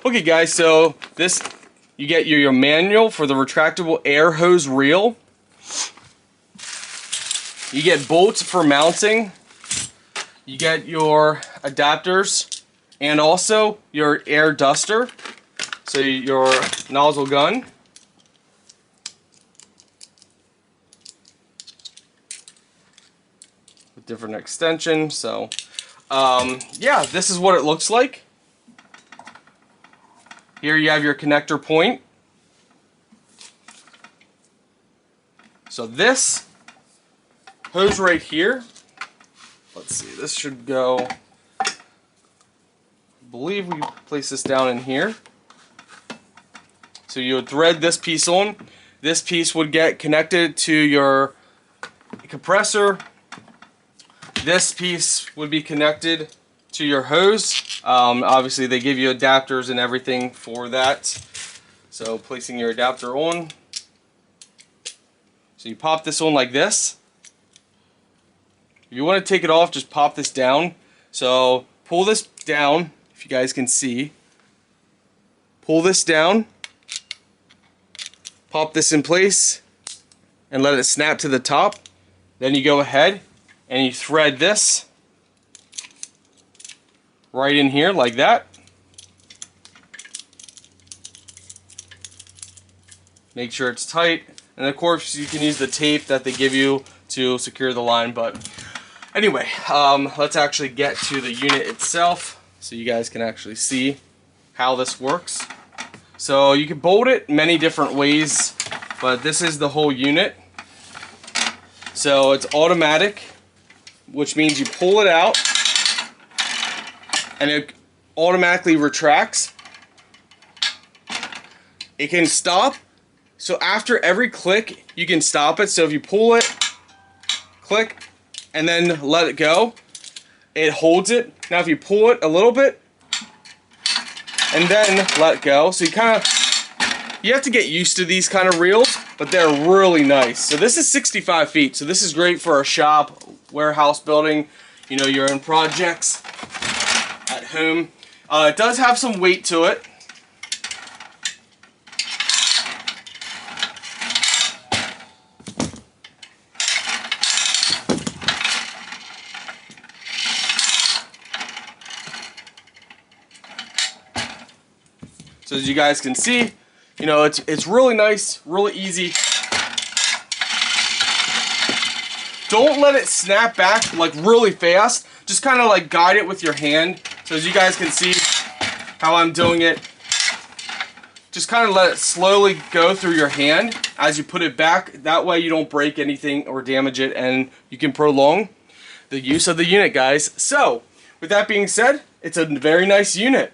Okay guys, so this, you get your manual for the retractable air hose reel. You get bolts for mounting. You get your adapters and also your air duster. So your nozzle gun. With different extensions. So yeah, this is what it looks like. Here you have your connector point. So this hose right here, let's see, this should go, I believe we place this down in here. So you would thread this piece on. This piece would get connected to your compressor. This piece would be connected to your hose. Obviously they give you adapters and everything for that. So placing your adapter on. So you pop this on like this. If you want to take it off, just pop this down. So pull this down, if you guys can see. Pull this down. Pop this in place and let it snap to the top. Then you go ahead and you thread this right in here like that. Make sure it's tight, and of course you can use the tape that they give you to secure the line. But anyway, let's actually get to the unit itself so you guys can actually see how this works. So you can bolt it many different ways, but this is the whole unit. So it's automatic, which means you pull it out and it automatically retracts. It can stop. So after every click, you can stop it. So if you pull it, click, and then let it go, it holds it. Now if you pull it a little bit, and then let go, so you have to get used to these kind of reels, but they're really nice. So this is 65 feet, so this is great for a shop, warehouse building, you know, your own projects at home. It does have some weight to it. So as you guys can see, you know, it's really nice, really easy. Don't let it snap back like really fast. Just kind of like guide it with your hand. So as you guys can see how I'm doing it, just kind of let it slowly go through your hand as you put it back. That way you don't break anything or damage it, and you can prolong the use of the unit, guys. So with that being said, it's a very nice unit.